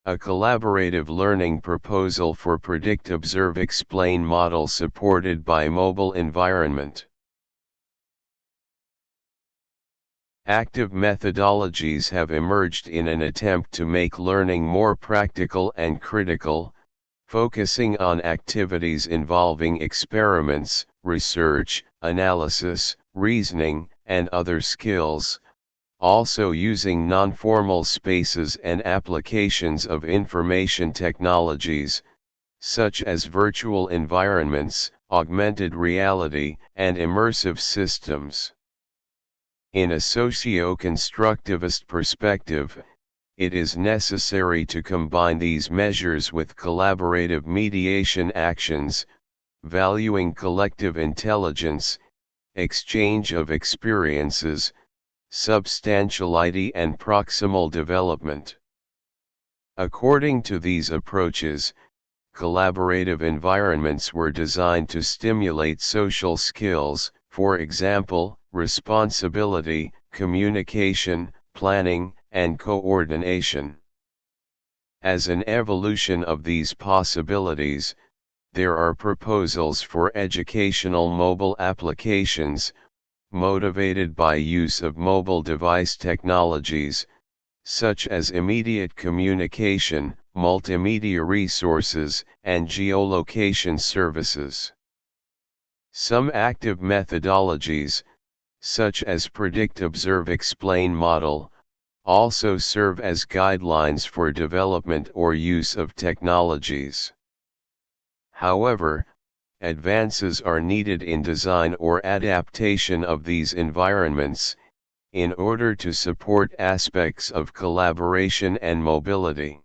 A collaborative learning proposal for predict observe explain model supported by mobile environment. Active methodologies have emerged in an attempt to make learning more practical and critical, focusing on activities involving experiments, research, analysis, reasoning, and other skills, also using non-formal spaces and applications of information technologies, such as virtual environments, augmented reality, and immersive systems. In a socio-constructivist perspective, it is necessary to combine these measures with collaborative mediation actions, valuing collective intelligence, exchange of experiences, substantiality and proximal development. According to these approaches, collaborative environments were designed to stimulate social skills, for example, responsibility, communication, planning, and coordination. As an evolution of these possibilities, there are proposals for educational mobile applications, motivated by use of mobile device technologies, such as immediate communication, multimedia resources, and geolocation services. Some active methodologies, such as predict observe explain model, also serve as guidelines for development or use of technologies. However, advances are needed in design or adaptation of these environments, in order to support aspects of collaboration and mobility.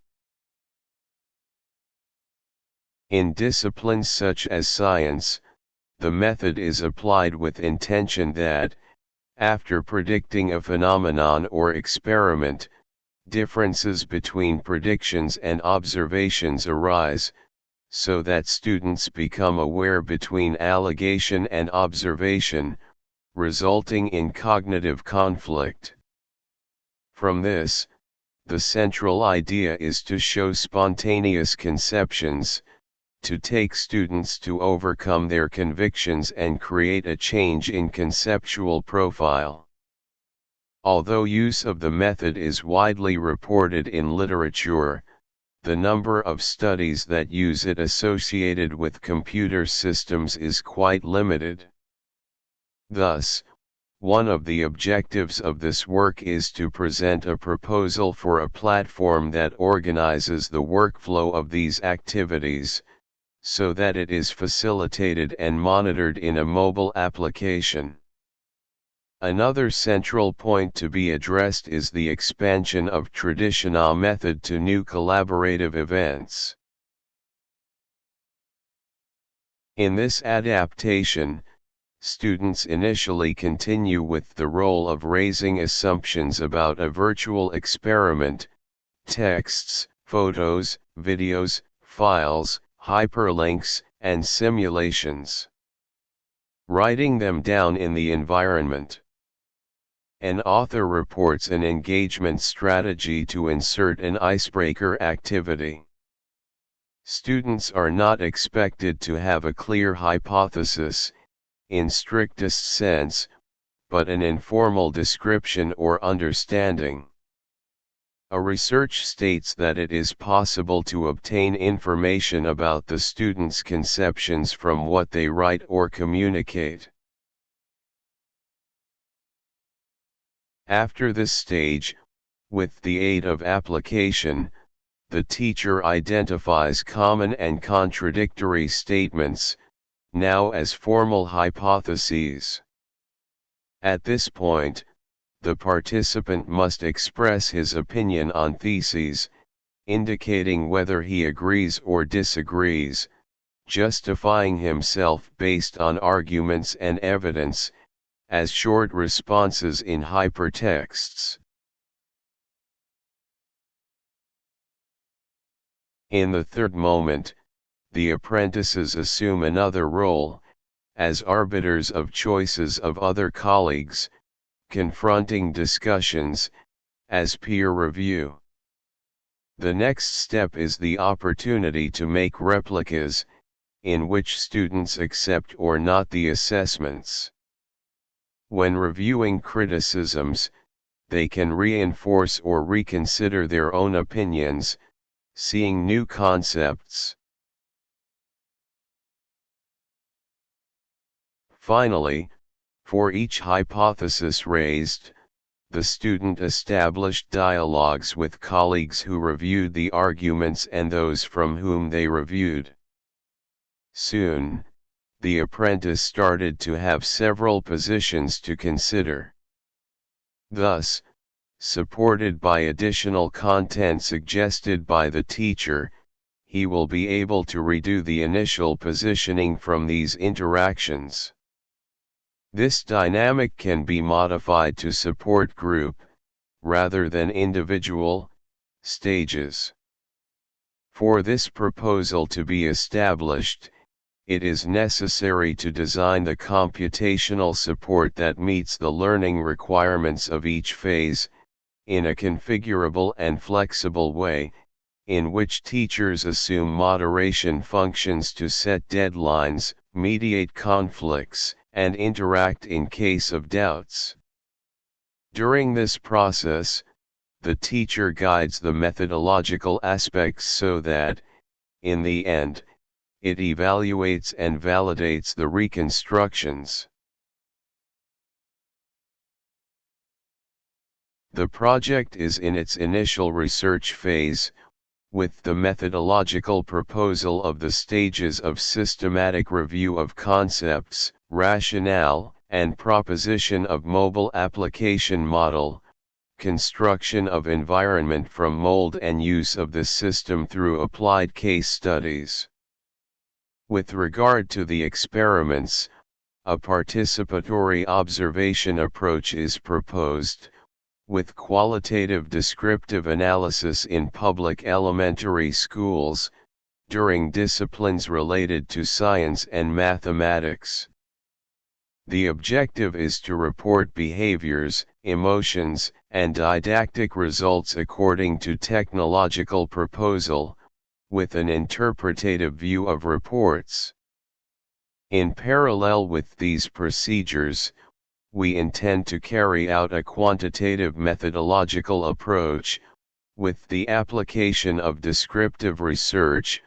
In disciplines such as science, the method is applied with intention that, after predicting a phenomenon or experiment, differences between predictions and observations arise, so that students become aware between allegation and observation, resulting in cognitive conflict. From this, the central idea is to show spontaneous conceptions, to take students to overcome their convictions and create a change in conceptual profile. Although use of the method is widely reported in literature, the number of studies that use it associated with computer systems is quite limited. Thus, one of the objectives of this work is to present a proposal for a platform that organizes the workflow of these activities, so that it is facilitated and monitored in a mobile application. Another central point to be addressed is the expansion of traditional method to new collaborative events. In this adaptation, students initially continue with the role of raising assumptions about a virtual experiment, texts, photos, videos, files, hyperlinks, and simulations. Writing them down in the environment. An author reports an engagement strategy to insert an icebreaker activity. Students are not expected to have a clear hypothesis, in strictest sense, but an informal description or understanding. A research states that it is possible to obtain information about the students' conceptions from what they write or communicate. After this stage, with the aid of application, the teacher identifies common and contradictory statements, now as formal hypotheses. At this point, the participant must express his opinion on theses, indicating whether he agrees or disagrees, justifying himself based on arguments and evidence, as short responses in hypertexts. In the third moment, the apprentices assume another role, as arbiters of choices of other colleagues, confronting discussions, as peer review. The next step is the opportunity to make replicas, in which students accept or not the assessments. When reviewing criticisms, they can reinforce or reconsider their own opinions, seeing new concepts. Finally, for each hypothesis raised, the student established dialogues with colleagues who reviewed the arguments and those from whom they reviewed. Soon, the apprentice started to have several positions to consider. Thus, supported by additional content suggested by the teacher, he will be able to redo the initial positioning from these interactions. This dynamic can be modified to support group, rather than individual, stages. For this proposal to be established, it is necessary to design the computational support that meets the learning requirements of each phase, in a configurable and flexible way, in which teachers assume moderation functions to set deadlines, mediate conflicts, and interact in case of doubts. During this process, the teacher guides the methodological aspects so that, in the end, it evaluates and validates the reconstructions. The project is in its initial research phase, with the methodological proposal of the stages of systematic review of concepts, rationale, and proposition of mobile application model, construction of environment from mold and use of the system through applied case studies. With regard to the experiments, a participatory observation approach is proposed, with qualitative descriptive analysis in public elementary schools, during disciplines related to science and mathematics. The objective is to report behaviors, emotions, and didactic results according to technological proposal, with an interpretative view of reports. In parallel with these procedures, we intend to carry out a quantitative methodological approach, with the application of descriptive research,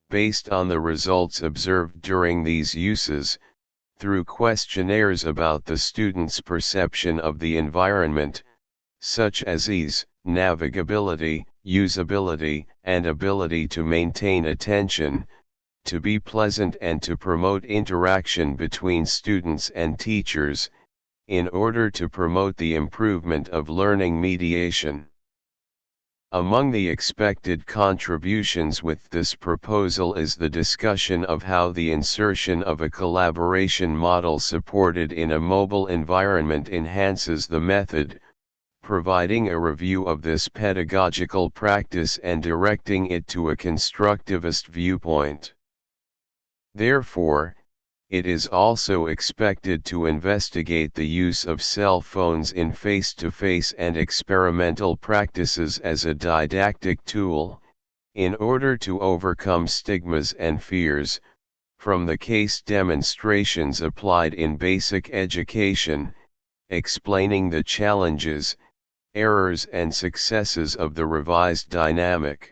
based on the results observed during these uses, through questionnaires about the student's perception of the environment, such as ease, navigability, usability, and ability to maintain attention, to be pleasant and to promote interaction between students and teachers, in order to promote the improvement of learning mediation. Among the expected contributions with this proposal is the discussion of how the insertion of a collaboration model supported in a mobile environment enhances the method, providing a review of this pedagogical practice and directing it to a constructivist viewpoint. Therefore, it is also expected to investigate the use of cell phones in face-to-face and experimental practices as a didactic tool, in order to overcome stigmas and fears, from the case demonstrations applied in basic education, explaining the challenges, errors and successes of the revised dynamic.